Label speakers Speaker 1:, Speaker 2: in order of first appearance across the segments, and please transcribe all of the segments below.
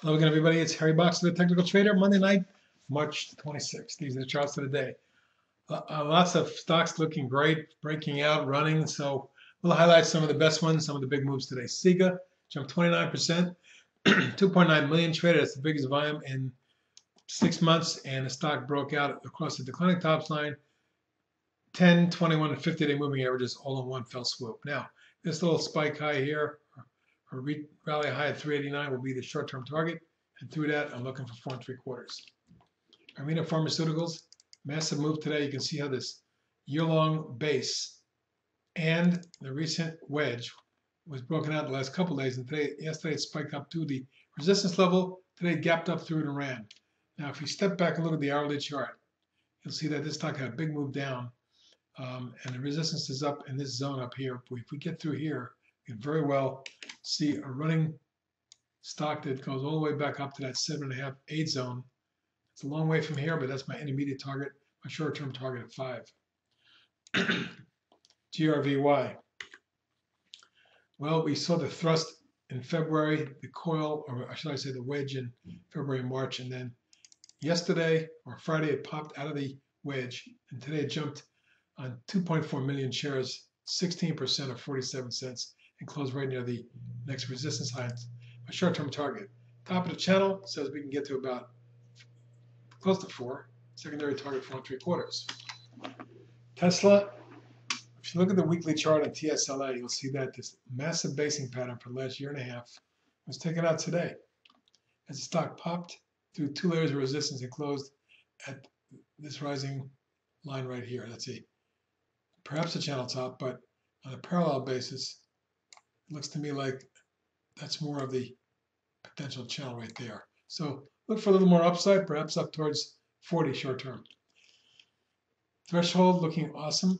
Speaker 1: Hello again, everybody. It's Harry Boxer, the Technical Trader. Monday night, March 26th. These are the charts of the day. Lots of stocks looking great, breaking out, running. So we'll highlight some of the best ones, some of the big moves today. Sega jumped 29%, 2.9 million traded. That's the biggest volume in 6 months, and the stock broke out across the declining tops line. 10, 21, and 50-day moving averages all in one fell swoop. Now, this little spike high here, or rally high at 389 will be the short-term target. And through that, I'm looking for 4 3/4. Arena Pharmaceuticals, massive move today. You can see how this year-long base and the recent wedge was broken out the last couple of days. And yesterday it spiked up to the resistance level. Today it gapped up through it and ran. Now, if you step back and look at the hourly chart, you'll see that this stock had a big move down. And the resistance is up in this zone up here. But if we get through here, you can very well see a running stock that goes all the way back up to that 7.5, 8 zone. It's a long way from here, but that's my intermediate target, my short-term target at 5. GRVY. Well, we saw the thrust in February, the coil, or should I say the wedge in February and March, and then yesterday or Friday it popped out of the wedge, and today it jumped on 2.4 million shares, 16% or 47 cents, and closed right near the next resistance high. My short-term target. Top of the channel says we can get to about close to 4. Secondary target 4 3/4. Tesla. If you look at the weekly chart on TSLA, you'll see that this massive basing pattern for the last year and a half was taken out today as the stock popped through 2 layers of resistance and closed at this rising line right here. Let's see. Perhaps a channel top, but on a parallel basis, it looks to me like that's more of the potential channel right there. So look for a little more upside, perhaps up towards 40 short term. Threshold looking awesome.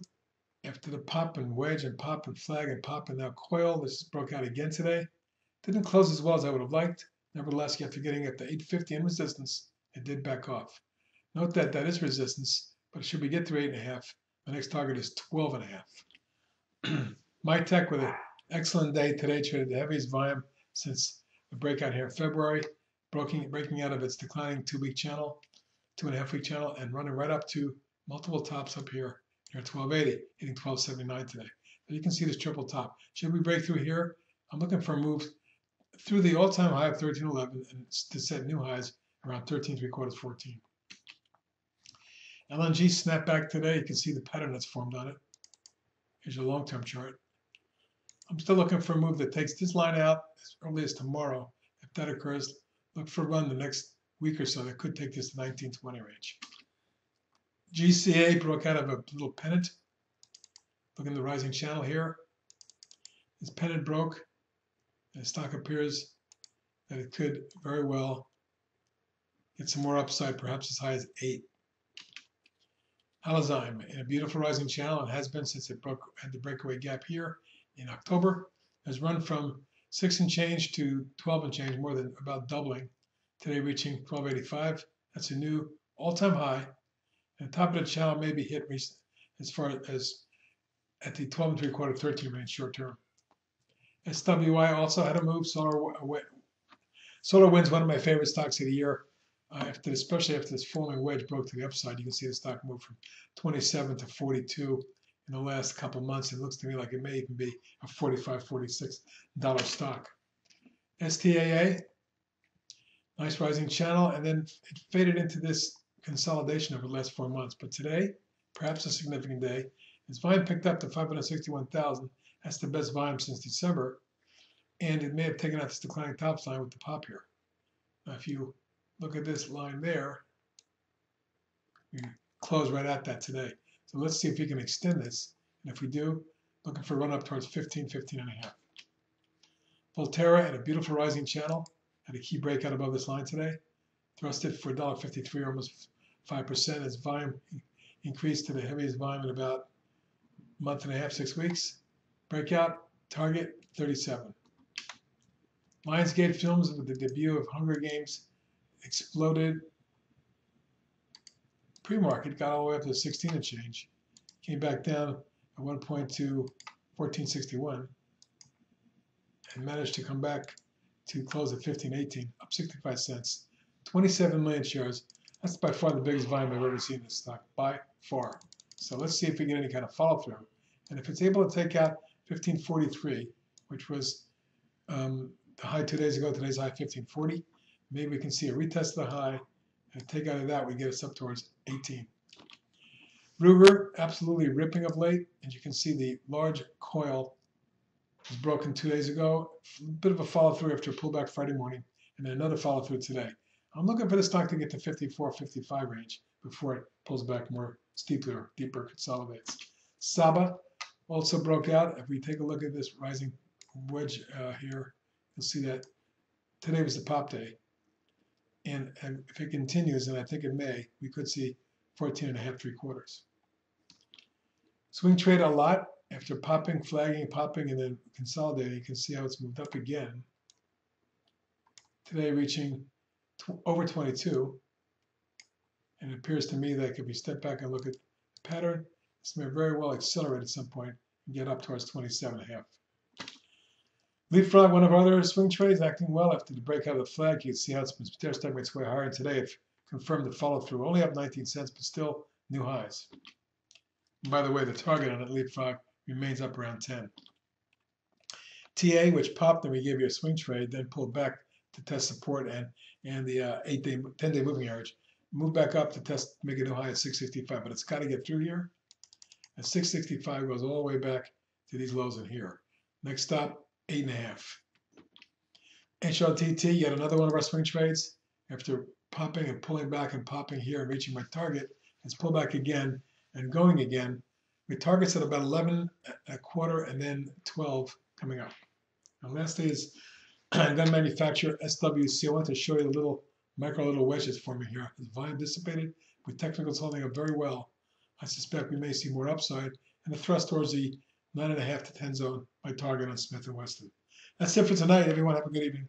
Speaker 1: After the pop and wedge and pop and flag and pop and now coil, this broke out again today. Didn't close as well as I would have liked. Nevertheless, after getting at the 850 in resistance, it did back off. Note that that is resistance, but should we get to 8.5, the next target is 12.5. My tech with an excellent day today, traded the heaviest volume since the breakout here in February, breaking out of its declining 2-week channel, 2.5-week channel, and running right up to multiple tops up here near 1280, hitting 1279 today. But you can see this triple top. Should we break through here? I'm looking for a move through the all-time high of 1311 and to set new highs around 13 3/4, 14. LNG snapped back today. You can see the pattern that's formed on it. Here's your long-term chart. I'm still looking for a move that takes this line out as early as tomorrow. If that occurs, look for a run the next week or so that could take this to 1920 range. GCA broke out of a little pennant. Look in the rising channel here. This pennant broke, and the stock appears that it could very well get some more upside, perhaps as high as 8. Alzyme in a beautiful rising channel, and has been since it had the breakaway gap here in October, has run from 6 and change to 12 and change, more than about doubling. Today reaching 1285. That's a new all-time high. And the top of the channel may be hit as far as at the 12 3/4, 13 range short term. SWI also had a move. Solar Wind's one of my favorite stocks of the year. Especially after this falling wedge broke to the upside, you can see the stock move from 27 to 42 in the last couple months. It looks to me like it may even be a $45, $46 stock. STAA, nice rising channel, and then it faded into this consolidation over the last 4 months. But today, perhaps a significant day, its volume picked up to 561,000. That's the best volume since December. And it may have taken out this declining tops line with the pop here. Now, if you look at this line there, we close right at that today. So let's see if we can extend this. And if we do, looking for a run up towards 15, 15.5. Volterra in a beautiful rising channel, had a key breakout above this line today. Thrusted for $1.53, almost 5%. Its volume increased to the heaviest volume in about a month and a half, 6 weeks. Breakout, target 37. Lionsgate Films with the debut of Hunger Games exploded. Pre-market got all the way up to 16 and change. Came back down at one point to 1461 and managed to come back to close at 15.18, up 65 cents. 27 million shares. That's by far the biggest volume I've ever seen in this stock, by far. So let's see if we get any kind of follow through. And if it's able to take out 1543, which was the high 2 days ago, today's high 1540, maybe we can see a retest of the high, and take out of that, we get us up towards 18. Ruger, absolutely ripping of late, and you can see the large coil was broken 2 days ago. A bit of a follow through after a pullback Friday morning, and then another follow through today. I'm looking for the stock to get to 54, 55 range before it pulls back more steeply or deeper consolidates. Saba also broke out. If we take a look at this rising wedge here, you'll see that today was the pop day. And if it continues, and I think it may, we could see 14.5, 3/4. Swing trade a lot after popping, flagging, popping, and then consolidating. You can see how it's moved up again. Today reaching over 22. And it appears to me that if we step back and look at the pattern, this may very well accelerate at some point and get up towards 27.5. Leapfrog, one of our other swing trades, acting well after the breakout of the flag. You can see how it's been stair-stepping its way higher. And today, it confirmed the follow-through. Only up 19 cents, but still new highs. And by the way, the target on that Leapfrog remains up around 10. TA, which popped and we gave you a swing trade, then pulled back to test support and the 10-day moving average. Move back up to test, make a new high at 665, but it's got to get through here. And 665 goes all the way back to these lows in here. Next stop, 8.5. HLTT, yet another one of our swing trades. After popping and pulling back and popping here and reaching my target, it's pulled back again and going again. My target's at about 11.25 and then 12 coming up. And last is gun manufacturer SWI. I want to show you the little wedges forming here. As volume dissipated, with technicals holding up very well, I suspect we may see more upside and a thrust towards the 9.5 to 10 zone, my target on Smith & Wesson. That's it for tonight. Everyone have a good evening.